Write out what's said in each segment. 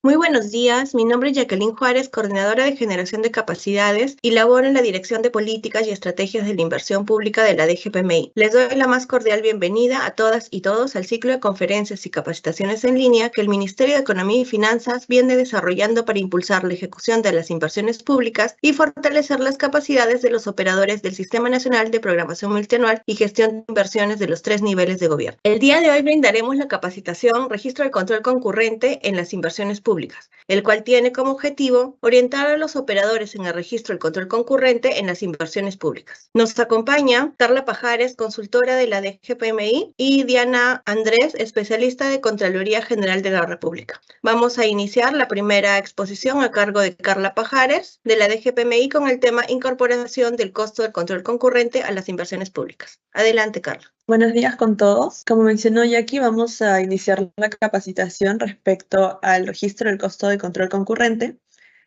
Muy buenos días, mi nombre es Jacqueline Juárez, coordinadora de generación de capacidades y laboro en la Dirección de Políticas y Estrategias de la Inversión Pública de la DGPMI. Les doy la más cordial bienvenida a todas y todos al ciclo de conferencias y capacitaciones en línea que el Ministerio de Economía y Finanzas viene desarrollando para impulsar la ejecución de las inversiones públicas y fortalecer las capacidades de los operadores del Sistema Nacional de Programación Multianual y Gestión de Inversiones de los 3 niveles de gobierno. El día de hoy brindaremos la capacitación Registro del Control Concurrente en las Inversiones Públicas, el cual tiene como objetivo orientar a los operadores en el registro del control concurrente en las inversiones públicas. Nos acompaña Carla Pajares, consultora de la DGPMI, y Diana Andrés, especialista de Contraloría General de la República. Vamos a iniciar la primera exposición a cargo de Carla Pajares, de la DGPMI, con el tema Incorporación del costo del control concurrente a las inversiones públicas. Adelante, Carla. Buenos días con todos. Como mencionó Jackie, vamos a iniciar la capacitación respecto al registro del costo de control concurrente.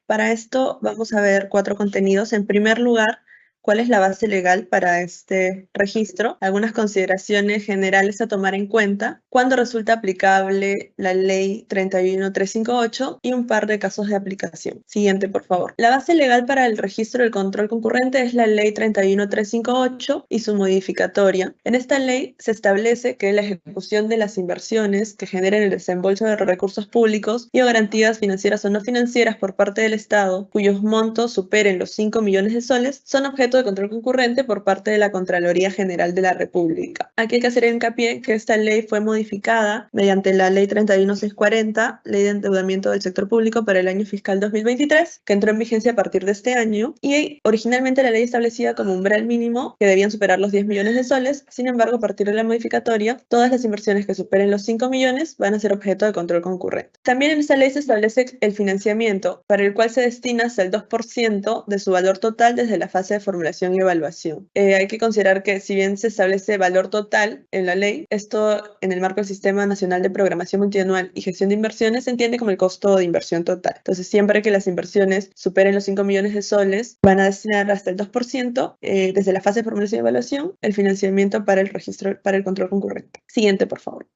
Para esto vamos a ver 4 contenidos. En primer lugar, ¿cuál es la base legal para este registro? Algunas consideraciones generales a tomar en cuenta, cuándo resulta aplicable la Ley 31358 y un par de casos de aplicación. Siguiente, por favor. La base legal para el registro del control concurrente es la Ley 31358 y su modificatoria. En esta ley se establece que la ejecución de las inversiones que generen el desembolso de recursos públicos y o garantías financieras o no financieras por parte del Estado, cuyos montos superen los 5 millones de soles, son objeto de control concurrente por parte de la Contraloría General de la República. Aquí hay que hacer hincapié que esta ley fue modificada mediante la Ley 31640, Ley de Endeudamiento del Sector Público para el año fiscal 2023, que entró en vigencia a partir de este año, y originalmente la ley establecía como umbral mínimo que debían superar los 10 millones de soles. Sin embargo, a partir de la modificatoria, todas las inversiones que superen los 5 millones van a ser objeto de control concurrente. También en esta ley se establece el financiamiento, para el cual se destina hasta el 2% de su valor total desde la fase de formulación y evaluación. Hay que considerar que si bien se establece valor total en la ley, esto en el marco del Sistema Nacional de Programación Multianual y Gestión de Inversiones se entiende como el costo de inversión total. Entonces, siempre que las inversiones superen los 5 millones de soles, van a destinar hasta el 2% desde la fase de formulación y evaluación el financiamiento para el registro, para el control concurrente. Siguiente, por favor.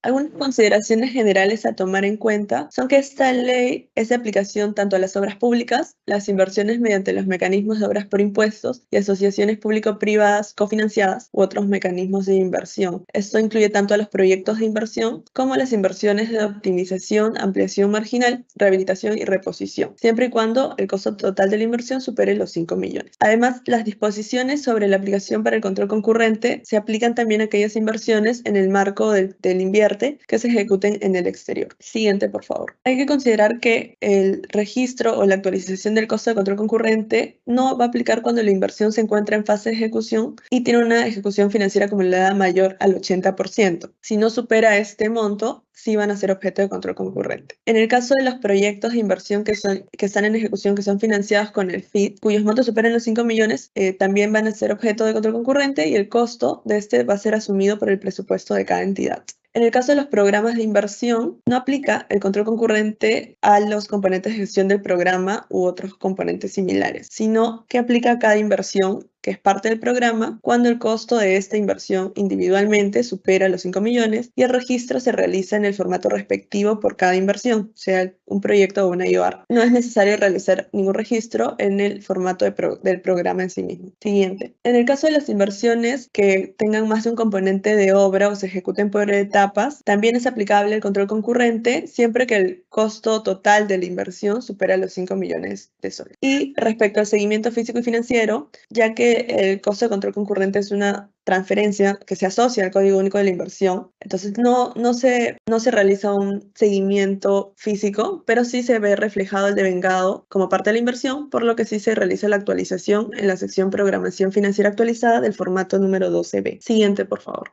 Algunas consideraciones generales a tomar en cuenta son que esta ley es de aplicación tanto a las obras públicas, las inversiones mediante los mecanismos de obras por impuestos y asociaciones público-privadas cofinanciadas u otros mecanismos de inversión. Esto incluye tanto a los proyectos de inversión como a las inversiones de optimización, ampliación marginal, rehabilitación y reposición, siempre y cuando el costo total de la inversión supere los 5 millones. Además, las disposiciones sobre la aplicación para el control concurrente se aplican también a aquellas inversiones en el marco del invierno que se ejecuten en el exterior. Siguiente, por favor. Hay que considerar que el registro o la actualización del costo de control concurrente no va a aplicar cuando la inversión se encuentra en fase de ejecución y tiene una ejecución financiera acumulada mayor al 80%. Si no supera este monto, sí van a ser objeto de control concurrente. En el caso de los proyectos de inversión que están en ejecución, que son financiados con el FID, cuyos montos superan los 5 millones, también van a ser objeto de control concurrente y el costo de este va a ser asumido por el presupuesto de cada entidad. En el caso de los programas de inversión, no aplica el control concurrente a los componentes de gestión del programa u otros componentes similares, sino que aplica a cada inversión que es parte del programa cuando el costo de esta inversión individualmente supera los 5 millones y el registro se realiza en el formato respectivo por cada inversión, sea un proyecto o una IOR. No es necesario realizar ningún registro en el formato del programa en sí mismo. Siguiente. En el caso de las inversiones que tengan más de un componente de obra o se ejecuten por etapas, también es aplicable el control concurrente siempre que el costo total de la inversión supera los 5 millones de soles. Y respecto al seguimiento físico y financiero, ya que el costo de control concurrente es una transferencia que se asocia al Código Único de la Inversión, entonces no se realiza un seguimiento físico, pero sí se ve reflejado el devengado como parte de la inversión, por lo que sí se realiza la actualización en la sección Programación Financiera Actualizada del formato número 12B. Siguiente, por favor.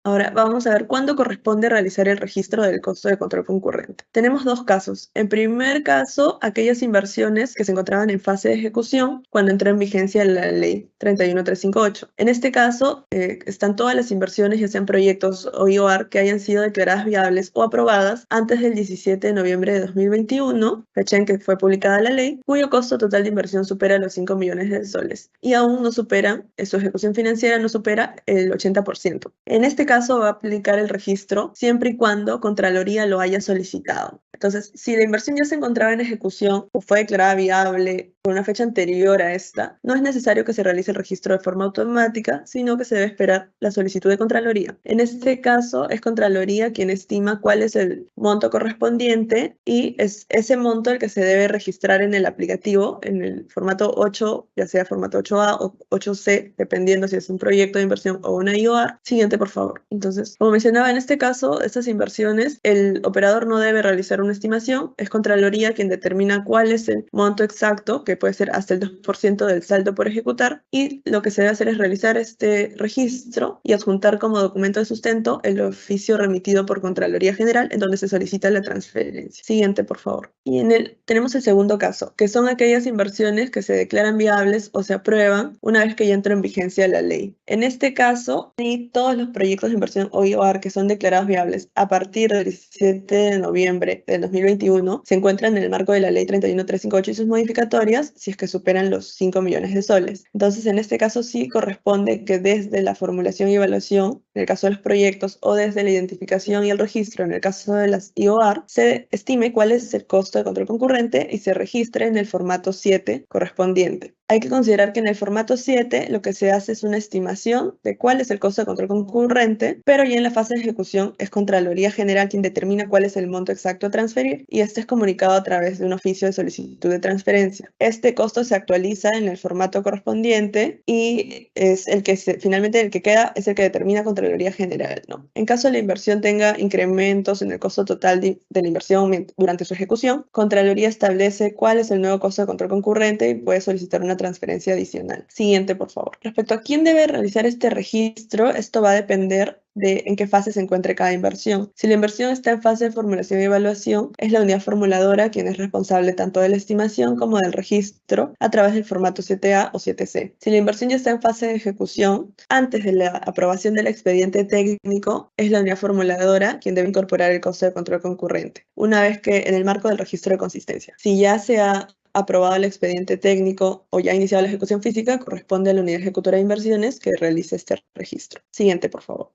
Ahora vamos a ver cuándo corresponde realizar el registro del costo de control concurrente. Tenemos 2 casos. En primer caso, aquellas inversiones que se encontraban en fase de ejecución cuando entró en vigencia la Ley 31358. En este caso, están todas las inversiones, ya sean proyectos o IOR, que hayan sido declaradas viables o aprobadas antes del 17 de noviembre de 2021, fecha en que fue publicada la ley, cuyo costo total de inversión supera los 5 millones de soles y aún no superan, su ejecución financiera no supera el 80%. En este caso, caso va a aplicar el registro siempre y cuando Contraloría lo haya solicitado. Entonces, si la inversión ya se encontraba en ejecución o fue declarada viable por una fecha anterior a esta, no es necesario que se realice el registro de forma automática, sino que se debe esperar la solicitud de Contraloría. En este caso, es Contraloría quien estima cuál es el monto correspondiente y es ese monto el que se debe registrar en el aplicativo, en el formato 8, ya sea formato 8A o 8C, dependiendo si es un proyecto de inversión o una IOR. Siguiente, por favor. Entonces, como mencionaba, en este caso, estas inversiones, el operador no debe realizar una estimación, es Contraloría quien determina cuál es el monto exacto, que puede ser hasta el 2% del saldo por ejecutar, y lo que se debe hacer es realizar este registro y adjuntar como documento de sustento el oficio remitido por Contraloría General en donde se solicita la transferencia. Siguiente, por favor. Y tenemos el segundo caso, que son aquellas inversiones que se declaran viables o se aprueban una vez que ya entra en vigencia la ley. En este caso, sí, todos los proyectos de inversión o IOR que son declarados viables a partir del 17 de noviembre del 2021 se encuentran en el marco de la ley 31358 y sus modificatorias si es que superan los 5 millones de soles. Entonces, en este caso sí corresponde que desde la formulación y evaluación, en el caso de los proyectos, o desde la identificación y el registro, en el caso de las IOR, se estime cuál es el costo de control concurrente y se registre en el formato 7 correspondiente. Hay que considerar que en el formato 7 lo que se hace es una estimación de cuál es el costo de control concurrente, pero ya en la fase de ejecución es Contraloría General quien determina cuál es el monto exacto a transferir y este es comunicado a través de un oficio de solicitud de transferencia. Este costo se actualiza en el formato correspondiente y es el que finalmente el que queda es el que determina Contraloría General, ¿no? En caso de la inversión tenga incrementos en el costo total de la inversión durante su ejecución, Contraloría establece cuál es el nuevo costo de control concurrente y puede solicitar una transferencia adicional. Siguiente, por favor. Respecto a quién debe realizar este registro, esto va a depender de en qué fase se encuentre cada inversión. Si la inversión está en fase de formulación y evaluación, es la unidad formuladora quien es responsable tanto de la estimación como del registro a través del formato 7A o 7C. Si la inversión ya está en fase de ejecución, antes de la aprobación del expediente técnico, es la unidad formuladora quien debe incorporar el costo de control concurrente, una vez que en el marco del registro de consistencia. Si ya se ha aprobado el expediente técnico o ya ha iniciado la ejecución física, corresponde a la unidad ejecutora de inversiones que realice este registro. Siguiente, por favor.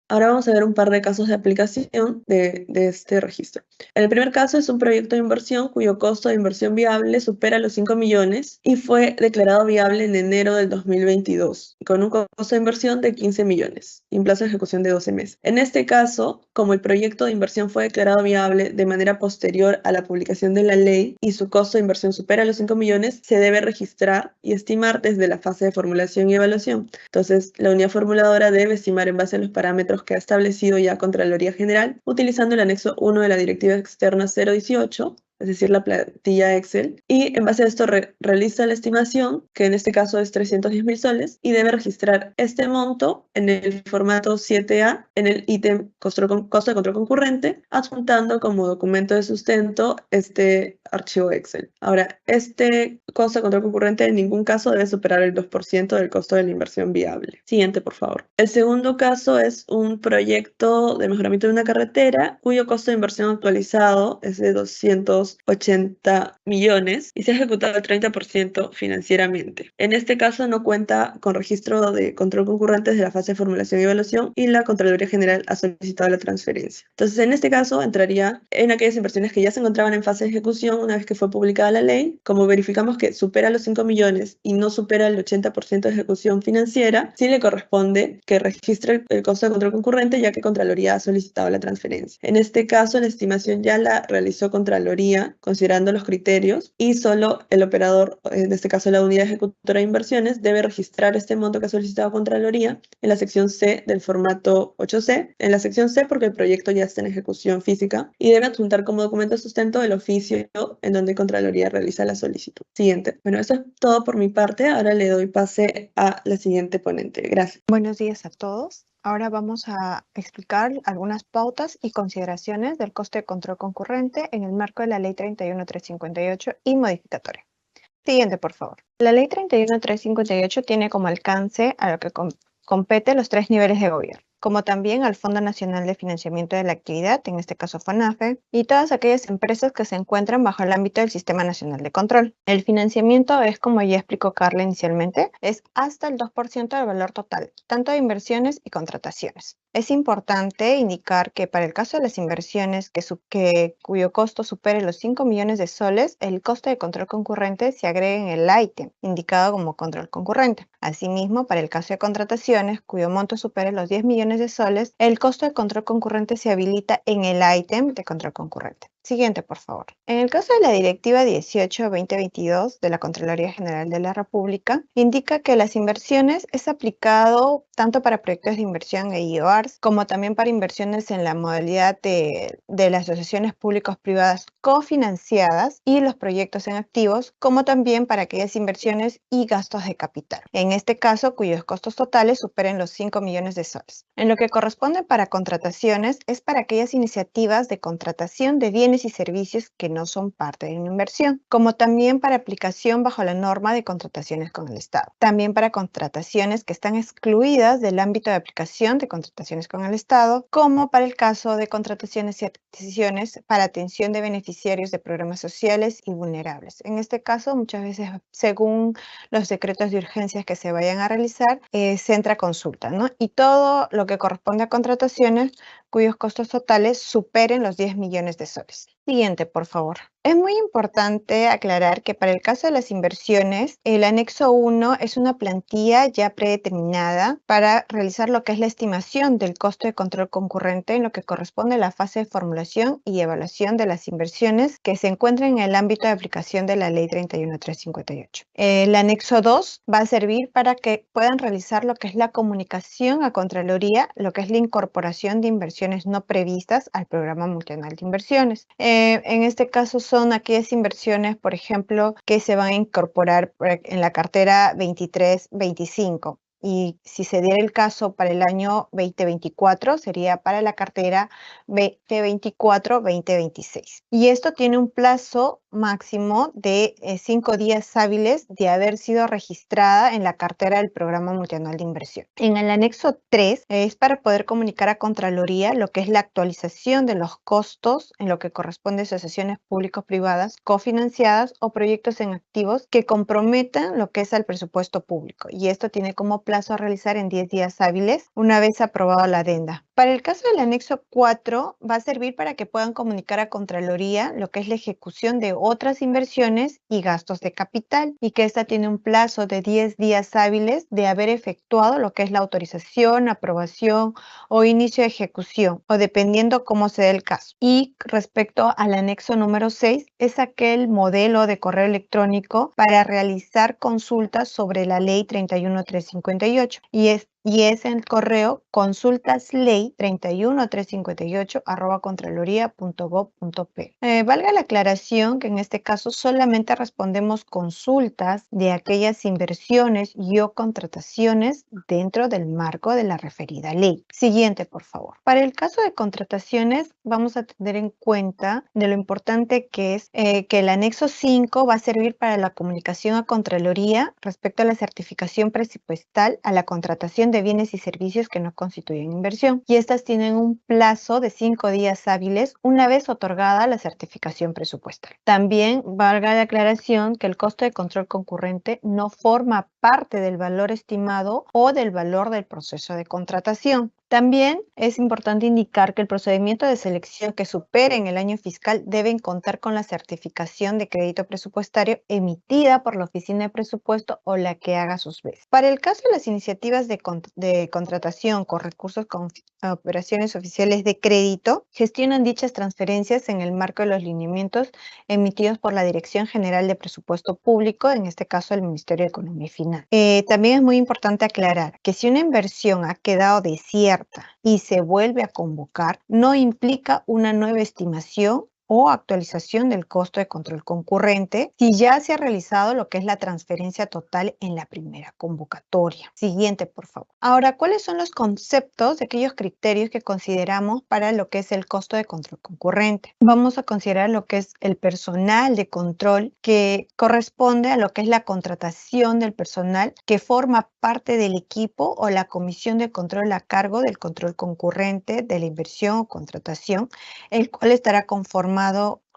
Ahora vamos a ver un par de casos de aplicación de este registro. El primer caso es un proyecto de inversión cuyo costo de inversión viable supera los 5 millones y fue declarado viable en enero del 2022, con un costo de inversión de 15 millones y un plazo de ejecución de 12 meses. En este caso, como el proyecto de inversión fue declarado viable de manera posterior a la publicación de la ley y su costo de inversión supera los 5 millones, se debe registrar y estimar desde la fase de formulación y evaluación. Entonces, la unidad formuladora debe estimar en base a los parámetros que ha establecido ya Contraloría General, utilizando el anexo 1 de la Directiva Externa 018, es decir, la plantilla Excel, y en base a esto realiza la estimación, que en este caso es 310.000 soles, y debe registrar este monto en el formato 7A, en el ítem costo de control concurrente, adjuntando como documento de sustento este archivo Excel. Ahora, este costo de control concurrente en ningún caso debe superar el 2% del costo de la inversión viable. Siguiente, por favor. El segundo caso es un proyecto de mejoramiento de una carretera, cuyo costo de inversión actualizado es de 280 millones y se ha ejecutado el 30% financieramente. En este caso no cuenta con registro de control concurrente desde la fase de formulación y evaluación y la Contraloría General ha solicitado la transferencia. Entonces, en este caso entraría en aquellas inversiones que ya se encontraban en fase de ejecución una vez que fue publicada la ley. Como verificamos que supera los 5 millones y no supera el 80% de ejecución financiera, sí le corresponde que registre el costo de control concurrente ya que Contraloría ha solicitado la transferencia. En este caso, la estimación ya la realizó Contraloría considerando los criterios y solo el operador, en este caso la unidad ejecutora de inversiones, debe registrar este monto que ha solicitado Contraloría en la sección C del formato 8C, en la sección C porque el proyecto ya está en ejecución física y debe adjuntar como documento de sustento el oficio en donde Contraloría realiza la solicitud. Siguiente. Bueno, eso es todo por mi parte. Ahora le doy pase a la siguiente ponente. Gracias. Buenos días a todos. Ahora vamos a explicar algunas pautas y consideraciones del coste de control concurrente en el marco de la Ley 31358 y modificatoria. Siguiente, por favor. La Ley 31358 tiene como alcance a lo que compete los 3 niveles de gobierno, como también al Fondo Nacional de Financiamiento de la Actividad, en este caso FONAFE, y todas aquellas empresas que se encuentran bajo el ámbito del Sistema Nacional de Control. El financiamiento es, como ya explicó Carla inicialmente, es hasta el 2% del valor total, tanto de inversiones y contrataciones. Es importante indicar que para el caso de las inversiones cuyo costo supere los 5 millones de soles, el costo de control concurrente se agrega en el ítem indicado como control concurrente. Asimismo, para el caso de contrataciones cuyo monto supere los 10 millones de soles, el costo de control concurrente se habilita en el ítem de control concurrente. Siguiente, por favor. En el caso de la Directiva 18/2022 de la Contraloría General de la República, indica que las inversiones es aplicado tanto para proyectos de inversión e IOARs, como también para inversiones en la modalidad de las asociaciones públicos-privadas cofinanciadas y los proyectos en activos, como también para aquellas inversiones y gastos de capital. En este caso, cuyos costos totales superen los 5 millones de soles. En lo que corresponde para contrataciones, es para aquellas iniciativas de contratación de bienes y servicios que no son parte de una inversión, como también para aplicación bajo la norma de contrataciones con el Estado. También para contrataciones que están excluidas del ámbito de aplicación de contrataciones con el Estado, como para el caso de contrataciones y adquisiciones para atención de beneficiarios de programas sociales y vulnerables. En este caso, muchas veces, según los decretos de urgencias que se vayan a realizar, se entra a consulta, ¿no? Y todo lo que corresponde a contrataciones cuyos costos totales superen los 10 millones de soles. Siguiente, por favor. Es muy importante aclarar que para el caso de las inversiones, el anexo 1 es una plantilla ya predeterminada para realizar lo que es la estimación del costo de control concurrente en lo que corresponde a la fase de formulación y evaluación de las inversiones que se encuentran en el ámbito de aplicación de la Ley 31.358. El anexo 2 va a servir para que puedan realizar lo que es la comunicación a Contraloría, lo que es la incorporación de inversiones no previstas al Programa Multianual de Inversiones. En este caso son aquellas inversiones, por ejemplo, que se van a incorporar en la cartera 23-25. Y si se diera el caso para el año 2024, sería para la cartera 2024-2026. Y esto tiene un plazo máximo de 5 días hábiles de haber sido registrada en la cartera del Programa Multianual de Inversión. En el anexo 3 es para poder comunicar a Contraloría lo que es la actualización de los costos en lo que corresponde a asociaciones público-privadas cofinanciadas o proyectos en activos que comprometan lo que es al presupuesto público. Y esto tiene como plazo a realizar en 10 días hábiles una vez aprobada la adenda. Para el caso del anexo 4 va a servir para que puedan comunicar a Contraloría lo que es la ejecución de otras inversiones y gastos de capital y que esta tiene un plazo de 10 días hábiles de haber efectuado lo que es la autorización, aprobación o inicio de ejecución o dependiendo cómo sea el caso. Y respecto al anexo número 6 es aquel modelo de correo electrónico para realizar consultas sobre la Ley 31.358 y es el correo consultasley31358@contraloría.gov.p. Valga la aclaración que en este caso solamente respondemos consultas de aquellas inversiones y o contrataciones dentro del marco de la referida ley. Siguiente, por favor. Para el caso de contrataciones, vamos a tener en cuenta de lo importante que es que el anexo 5 va a servir para la comunicación a Contraloría respecto a la certificación presupuestal a la contratación de bienes y servicios que no constituyen inversión. Y estas tienen un plazo de 5 días hábiles una vez otorgada la certificación presupuestal. También valga la aclaración que el costo de control concurrente no forma parte del valor estimado o del valor del proceso de contratación. También es importante indicar que el procedimiento de selección que supere en el año fiscal deben contar con la certificación de crédito presupuestario emitida por la Oficina de Presupuesto o la que haga sus veces. Para el caso de las iniciativas de contratación con recursos con operaciones oficiales de crédito, gestionan dichas transferencias en el marco de los lineamientos emitidos por la Dirección General de Presupuesto Público, en este caso el Ministerio de Economía y Finanzas. También es muy importante aclarar que si una inversión ha quedado desierta y se vuelve a convocar, no implica una nueva estimación o actualización del costo de control concurrente si ya se ha realizado lo que es la transferencia total en la primera convocatoria. Siguiente, por favor. Ahora, ¿cuáles son los conceptos de aquellos criterios que consideramos para lo que es el costo de control concurrente? Vamos a considerar lo que es el personal de control que corresponde a lo que es la contratación del personal que forma parte del equipo o la comisión de control a cargo del control concurrente de la inversión o contratación, el cual estará conformado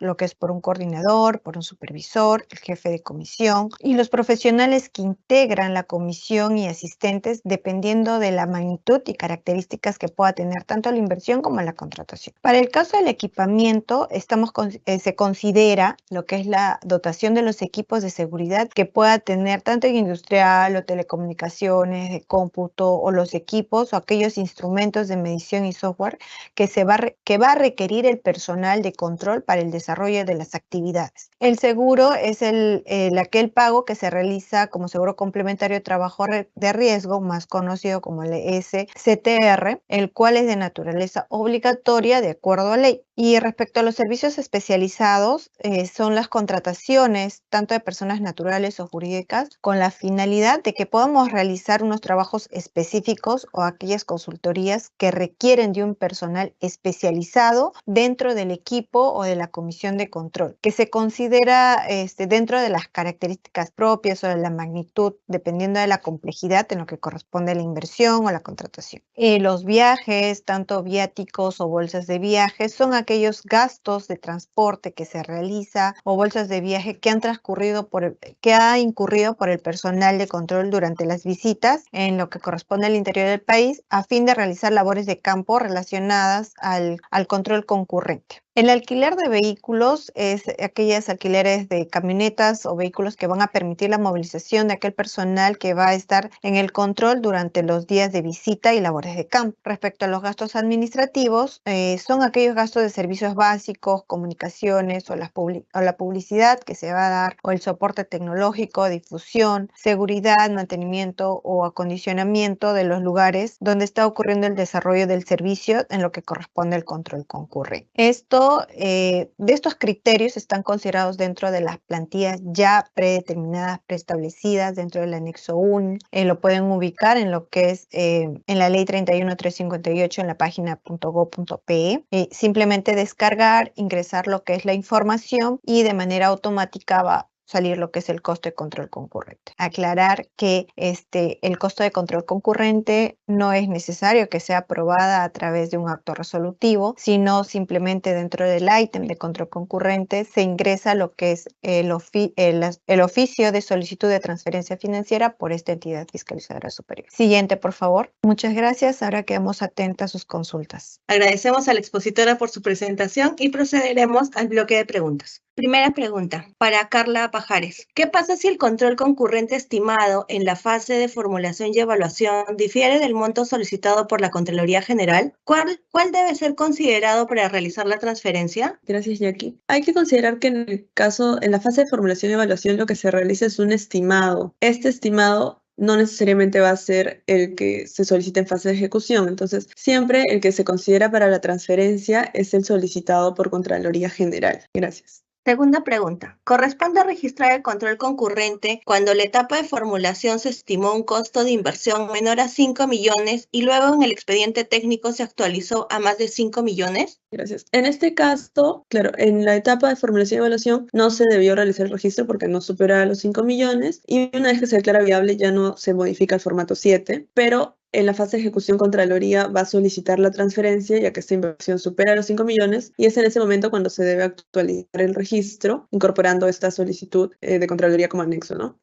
lo que es por un coordinador, por un supervisor, el jefe de comisión y los profesionales que integran la comisión y asistentes dependiendo de la magnitud y características que pueda tener tanto la inversión como la contratación. Para el caso del equipamiento, se considera lo que es la dotación de los equipos de seguridad que pueda tener tanto en industrial o telecomunicaciones, de cómputo o los equipos o aquellos instrumentos de medición y software que va a requerir el personal de control para el desarrollo de las actividades. El seguro es aquel pago que se realiza como seguro complementario de trabajo de riesgo, más conocido como el SCTR, el cual es de naturaleza obligatoria de acuerdo a ley. Y respecto a los servicios especializados, son las contrataciones tanto de personas naturales o jurídicas con la finalidad de que podamos realizar unos trabajos específicos o aquellas consultorías que requieren de un personal especializado dentro del equipo o de la comisión de control, que se considera dentro de las características propias o de la magnitud, dependiendo de la complejidad en lo que corresponde a la inversión o la contratación. Los viajes, tanto viáticos o bolsas de viaje, son aquellos gastos de transporte que se realiza o bolsas de viaje que ha incurrido por el personal de control durante las visitas en lo que corresponde al interior del país a fin de realizar labores de campo relacionadas al control concurrente. El alquiler de vehículos es aquellos alquileres de camionetas o vehículos que van a permitir la movilización de aquel personal que va a estar en el control durante los días de visita y labores de campo. Respecto a los gastos administrativos, son aquellos gastos de servicios básicos, comunicaciones o la publicidad que se va a dar, o el soporte tecnológico, difusión, seguridad, mantenimiento o acondicionamiento de los lugares donde está ocurriendo el desarrollo del servicio en lo que corresponde al control concurrente. De estos criterios están considerados dentro de las plantillas ya predeterminadas, preestablecidas dentro del anexo 1. Lo pueden ubicar en lo que es en la ley 31358 en la página .go.pe. Simplemente descargar, ingresar lo que es la información y de manera automática va a salir lo que es el costo de control concurrente. Aclarar que el costo de control concurrente no es necesario que sea aprobada a través de un acto resolutivo, sino simplemente dentro del ítem de control concurrente se ingresa lo que es el oficio de solicitud de transferencia financiera por esta entidad fiscalizadora superior. Siguiente, por favor. Muchas gracias. Ahora quedamos atentas a sus consultas. Agradecemos a la expositora por su presentación y procederemos al bloque de preguntas. Primera pregunta, para Carla Pajares. ¿Qué pasa si el control concurrente estimado en la fase de formulación y evaluación difiere del monto solicitado por la Contraloría General? ¿Cuál debe ser considerado para realizar la transferencia? Gracias, Jackie. Hay que considerar que en la fase de formulación y evaluación lo que se realiza es un estimado. Este estimado no necesariamente va a ser el que se solicita en fase de ejecución. Entonces, siempre el que se considera para la transferencia es el solicitado por Contraloría General. Gracias. Segunda pregunta. ¿Corresponde registrar el control concurrente cuando la etapa de formulación se estimó un costo de inversión menor a 5 millones y luego en el expediente técnico se actualizó a más de 5 millones? Gracias. En este caso, claro, en la etapa de formulación y evaluación no se debió realizar el registro porque no supera los 5 millones y una vez que se declara viable ya no se modifica el formato 7, pero en la fase de ejecución, Contraloría va a solicitar la transferencia, ya que esta inversión supera los 5 millones, y es en ese momento cuando se debe actualizar el registro, incorporando esta solicitud de Contraloría como anexo, ¿no?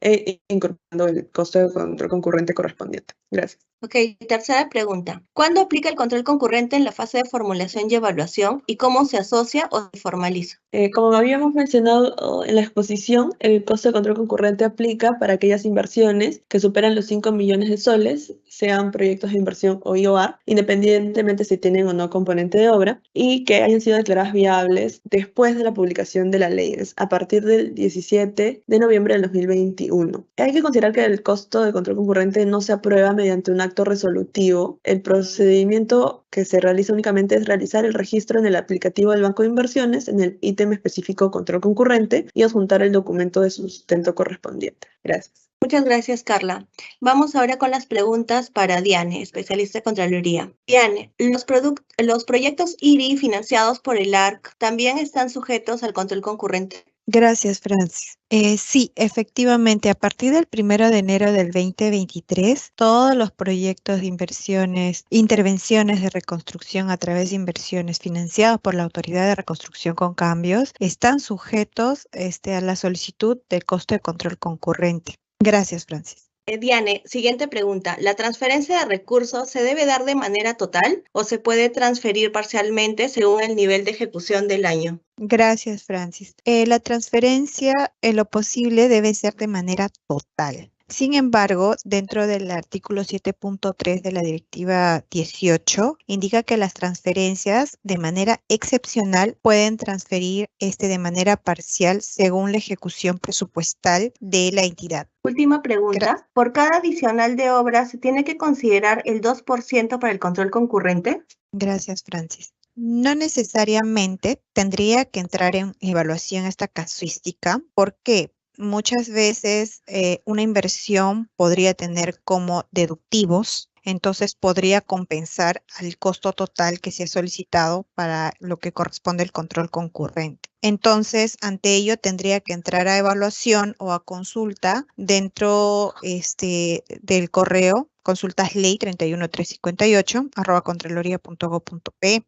Incorporando el costo de control concurrente correspondiente. Gracias. Ok, tercera pregunta. ¿Cuándo aplica el control concurrente en la fase de formulación y evaluación y cómo se asocia o se formaliza? Como habíamos mencionado en la exposición, el costo de control concurrente aplica para aquellas inversiones que superan los 5 millones de soles, sean proyectos de inversión o IOR, independientemente si tienen o no componente de obra, y que hayan sido declaradas viables después de la publicación de la ley, a partir del 17 de noviembre del 2021. Hay que considerar que el costo de control concurrente no se aprueba mediante un acto resolutivo. El procedimiento que se realiza únicamente es realizar el registro en el aplicativo del Banco de Inversiones, en el ítem específico control concurrente, y adjuntar el documento de sustento correspondiente. Gracias. Muchas gracias, Carla. Vamos ahora con las preguntas para Diane, especialista de Contraloría. Diane, ¿los proyectos IRI financiados por el ARC también están sujetos al control concurrente? Gracias, Francis. Sí, efectivamente, a partir del 1 de enero del 2023, todos los proyectos de inversiones, intervenciones de reconstrucción a través de inversiones financiados por la Autoridad de Reconstrucción con Cambios están sujetos a la solicitud del costo de control concurrente. Gracias, Francis. Diane, siguiente pregunta. ¿La transferencia de recursos se debe dar de manera total o se puede transferir parcialmente según el nivel de ejecución del año? Gracias, Francis. La transferencia, en lo posible, debe ser de manera total. Sin embargo, dentro del artículo 7.3 de la Directiva 18, indica que las transferencias de manera excepcional pueden transferir de manera parcial según la ejecución presupuestal de la entidad. Última pregunta. ¿Por cada adicional de obra se tiene que considerar el 2% para el control concurrente? Gracias, Francis. No necesariamente tendría que entrar en evaluación esta casuística porque muchas veces una inversión podría tener como deductivos, entonces podría compensar al costo total que se ha solicitado para lo que corresponde al control concurrente. Entonces, ante ello tendría que entrar a evaluación o a consulta dentro del correo consultasley 31358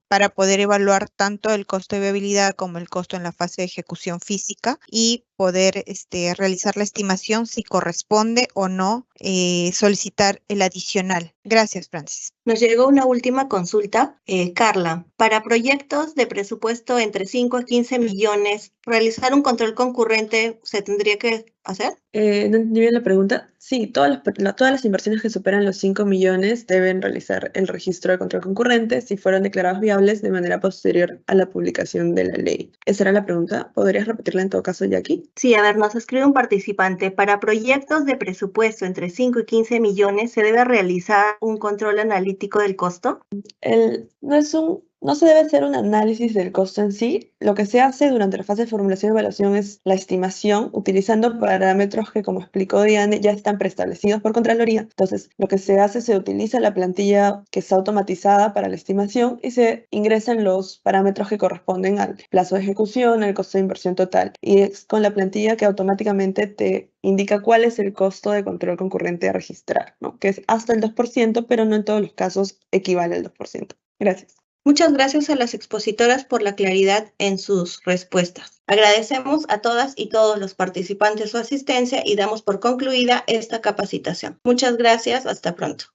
para poder evaluar tanto el costo de viabilidad como el costo en la fase de ejecución física y poder realizar la estimación si corresponde o no solicitar el adicional. Gracias, Francis. Nos llegó una última consulta. Carla, para proyectos de presupuesto entre 5 a 15 millones, ¿realizar un control concurrente se tendría que hacer? No entendí bien la pregunta. Sí, todas las inversiones que superan los 5 millones deben realizar el registro de control concurrente si fueron declarados viables de manera posterior a la publicación de la ley. Esa era la pregunta. ¿Podrías repetirla en todo caso, Jackie? Sí, a ver, nos escribe un participante. Para proyectos de presupuesto entre 5 y 15 millones, ¿se debe realizar un control analítico del costo? No se debe hacer un análisis del costo en sí. Lo que se hace durante la fase de formulación y evaluación es la estimación utilizando parámetros que, como explicó Diane, ya están preestablecidos por Contraloría. Entonces, lo que se hace, se utiliza la plantilla que está automatizada para la estimación y se ingresan los parámetros que corresponden al plazo de ejecución, al costo de inversión total. Y es con la plantilla que automáticamente te indica cuál es el costo de control concurrente a registrar, ¿no? Que es hasta el 2%, pero no en todos los casos equivale al 2%. Gracias. Muchas gracias a las expositoras por la claridad en sus respuestas. Agradecemos a todas y todos los participantes su asistencia y damos por concluida esta capacitación. Muchas gracias, hasta pronto.